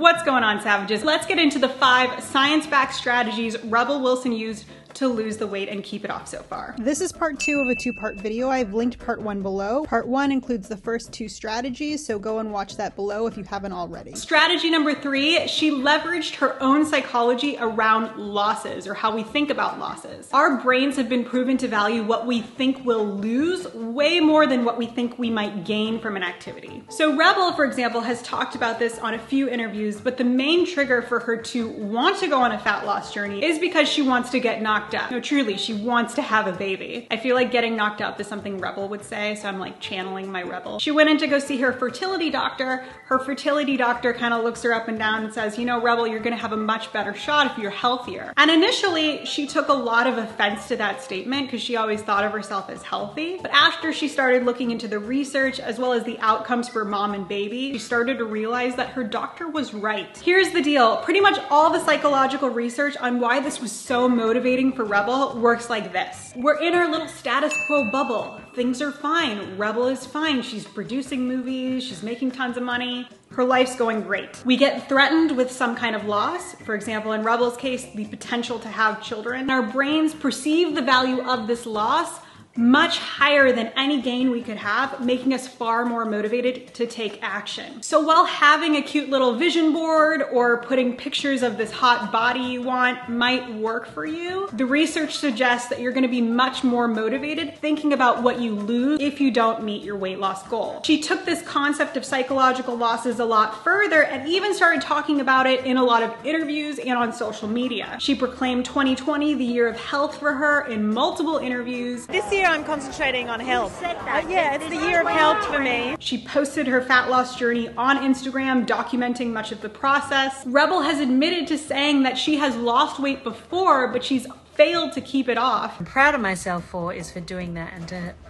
What's going on, Savages? Let's get into the 5 science-backed strategies Rebel Wilson used to lose the weight and keep it off so far. This is part 2 of a 2-part video. I've linked part 1 below. Part 1 includes the first 2 strategies, so go and watch that below if you haven't already. Strategy number 3, she leveraged her own psychology around losses, or how we think about losses. Our brains have been proven to value what we think we'll lose way more than what we think we might gain from an activity. So Rebel, for example, has talked about this on a few interviews, but the main trigger for her to want to go on a fat loss journey is because she wants to get knocked up. No, truly, she wants to have a baby. I feel like getting knocked up is something Rebel would say, so I'm like channeling my Rebel. She went in to go see her fertility doctor. Her fertility doctor kind of looks her up and down and says, you know, Rebel, you're gonna have a much better shot if you're healthier. And initially, she took a lot of offense to that statement because she always thought of herself as healthy. But after she started looking into the research as well as the outcomes for mom and baby, she started to realize that her doctor was right. Here's the deal. Pretty much all the psychological research on why this was so motivating for Rebel works like this. We're in our little status quo bubble. Things are fine. Rebel is fine. She's producing movies. She's making tons of money. Her life's going great. We get threatened with some kind of loss. For example, in Rebel's case, the potential to have children. Our brains perceive the value of this loss much higher than any gain we could have, making us far more motivated to take action. So while having a cute little vision board or putting pictures of this hot body you want might work for you, the research suggests that you're gonna be much more motivated thinking about what you lose if you don't meet your weight loss goal. She took this concept of psychological losses a lot further and even started talking about it in a lot of interviews and on social media. She proclaimed 2020 the year of health for her in multiple interviews. This year I'm concentrating on health. Yeah, it's the year of health for me. She posted her fat loss journey on Instagram, documenting much of the process. Rebel has admitted to saying that she has lost weight before, but she's failed to keep it off. I'm proud of myself for doing that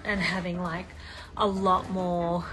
and having like a lot more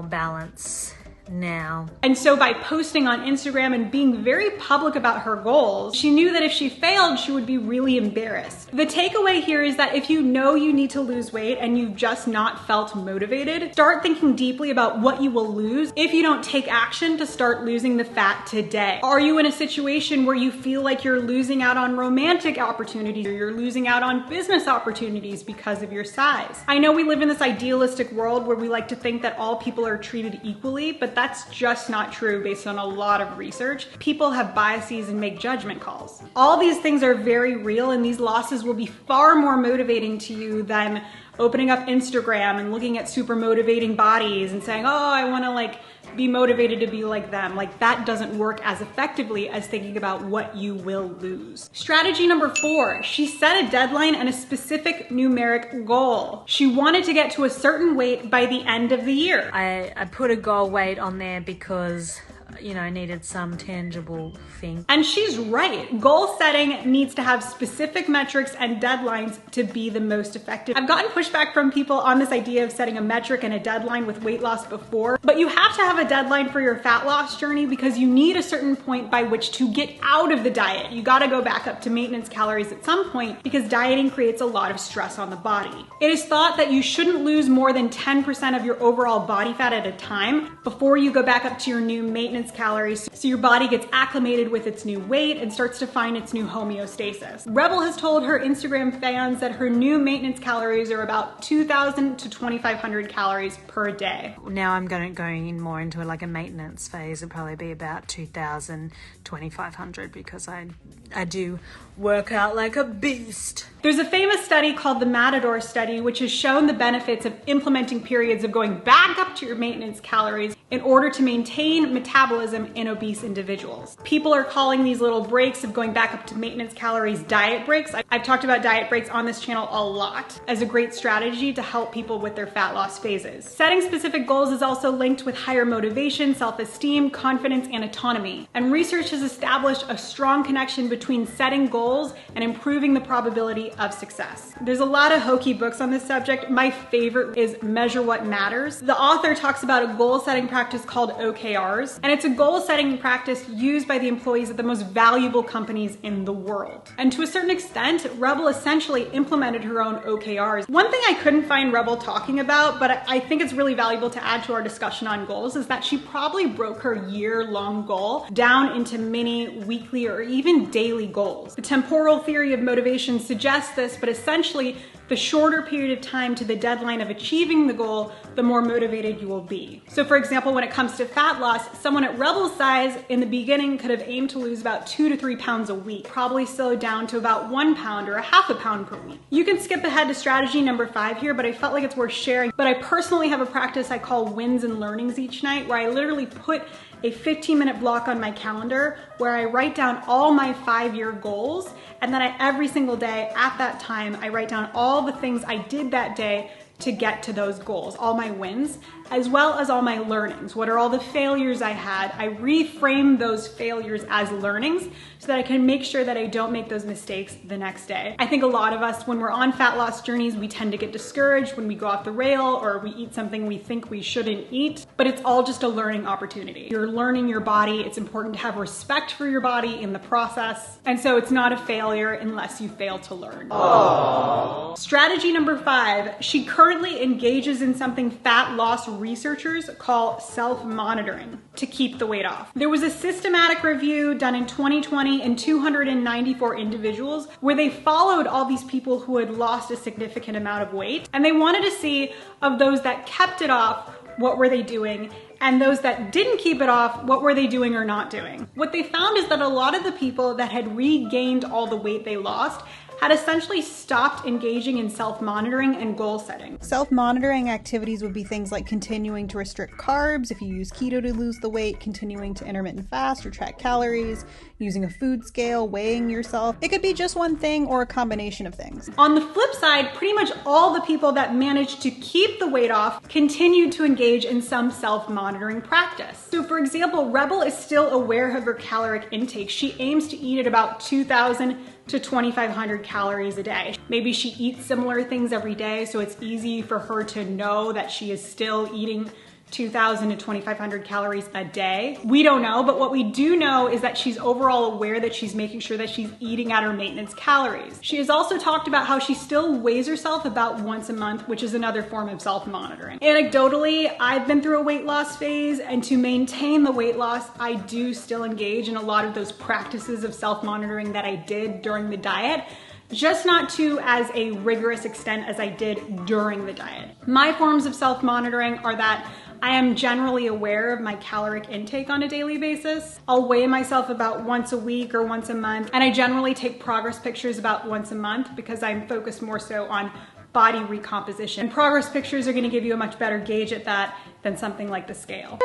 balance now. And so by posting on Instagram and being very public about her goals, she knew that if she failed, she would be really embarrassed. The takeaway here is that if you know you need to lose weight and you've just not felt motivated, start thinking deeply about what you will lose if you don't take action to start losing the fat today. Are you in a situation where you feel like you're losing out on romantic opportunities or you're losing out on business opportunities because of your size? I know we live in this idealistic world where we like to think that all people are treated equally, but that's just not true based on a lot of research. People have biases and make judgment calls. All these things are very real, and these losses will be far more motivating to you than opening up Instagram and looking at super motivating bodies and saying, oh, I want to like be motivated to be like them. Like that doesn't work as effectively as thinking about what you will lose. Strategy number 4, she set a deadline and a specific numeric goal. She wanted to get to a certain weight by the end of the year. I put a goal weight on there because, you know, I needed some tangible thing. And she's right. Goal setting needs to have specific metrics and deadlines to be the most effective. I've gotten pushback from people on this idea of setting a metric and a deadline with weight loss before, but you have to have a deadline for your fat loss journey because you need a certain point by which to get out of the diet. You gotta go back up to maintenance calories at some point because dieting creates a lot of stress on the body. It is thought that you shouldn't lose more than 10% of your overall body fat at a time before you go back up to your new maintenance calories, so your body gets acclimated with its new weight and starts to find its new homeostasis. Rebel has told her Instagram fans that her new maintenance calories are about 2,000 to 2,500 calories per day. Now I'm going more into like a maintenance phase. It'll probably be about 2,000, 2,500 because I do work out like a beast. There's a famous study called the Matador study, which has shown the benefits of implementing periods of going back up to your maintenance calories in order to maintain metabolism in obese individuals. People are calling these little breaks of going back up to maintenance calories diet breaks. I've talked about diet breaks on this channel a lot as a great strategy to help people with their fat loss phases. Setting specific goals is also linked with higher motivation, self-esteem, confidence, and autonomy. And research has established a strong connection between setting goals and improving the probability of success. There's a lot of hokey books on this subject. My favorite is Measure What Matters. The author talks about a goal-setting practice called OKRs, and it's a goal setting practice used by the employees at the most valuable companies in the world. And to a certain extent, Rebel essentially implemented her own OKRs. One thing I couldn't find Rebel talking about, but I think it's really valuable to add to our discussion on goals, is that she probably broke her year-long goal down into mini, weekly, or even daily goals. The temporal theory of motivation suggests this, but essentially, the shorter period of time to the deadline of achieving the goal, the more motivated you will be. So for example, when it comes to fat loss, someone at Rebel's size in the beginning could have aimed to lose about 2 to 3 pounds a week, probably slowed down to about 1 pound or a half a pound per week. You can skip ahead to strategy number 5 here, but I felt like it's worth sharing. But I personally have a practice I call wins and learnings each night, where I literally put a 15-minute block on my calendar where I write down all my 5-year goals, and then every single day at that time, I write down all the things I did that day to get to those goals, all my wins, as well as all my learnings. What are all the failures I had? I reframe those failures as learnings so that I can make sure that I don't make those mistakes the next day. I think a lot of us, when we're on fat loss journeys, we tend to get discouraged when we go off the rail or we eat something we think we shouldn't eat, but it's all just a learning opportunity. You're learning your body. It's important to have respect for your body in the process. And so it's not a failure unless you fail to learn. Aww. Strategy number 5, she currently engages in something fat loss researchers call self-monitoring to keep the weight off. There was a systematic review done in 2020 in 294 individuals where they followed all these people who had lost a significant amount of weight, and they wanted to see of those that kept it off, what were they doing? And those that didn't keep it off, what were they doing or not doing? What they found is that a lot of the people that had regained all the weight they lost had essentially stopped engaging in self-monitoring and goal setting. Self-monitoring activities would be things like continuing to restrict carbs if you use keto to lose the weight, continuing to intermittent fast or track calories, using a food scale, weighing yourself. It could be just one thing or a combination of things. On the flip side, pretty much all the people that managed to keep the weight off continued to engage in some self-monitoring practice. So for example, Rebel is still aware of her caloric intake. She aims to eat at about 2,000 to 2,500 calories a day. Maybe she eats similar things every day, so it's easy for her to know that she is still eating 2,000 to 2,500 calories a day. We don't know, but what we do know is that she's overall aware that she's making sure that she's eating at her maintenance calories. She has also talked about how she still weighs herself about once a month, which is another form of self-monitoring. Anecdotally, I've been through a weight loss phase, and to maintain the weight loss, I do still engage in a lot of those practices of self-monitoring that I did during the diet, just not to as a rigorous extent as I did during the diet. My forms of self-monitoring are that I am generally aware of my caloric intake on a daily basis. I'll weigh myself about once a week or once a month, and I generally take progress pictures about once a month because I'm focused more so on body recomposition. And progress pictures are gonna give you a much better gauge at that than something like the scale.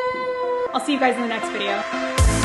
I'll see you guys in the next video.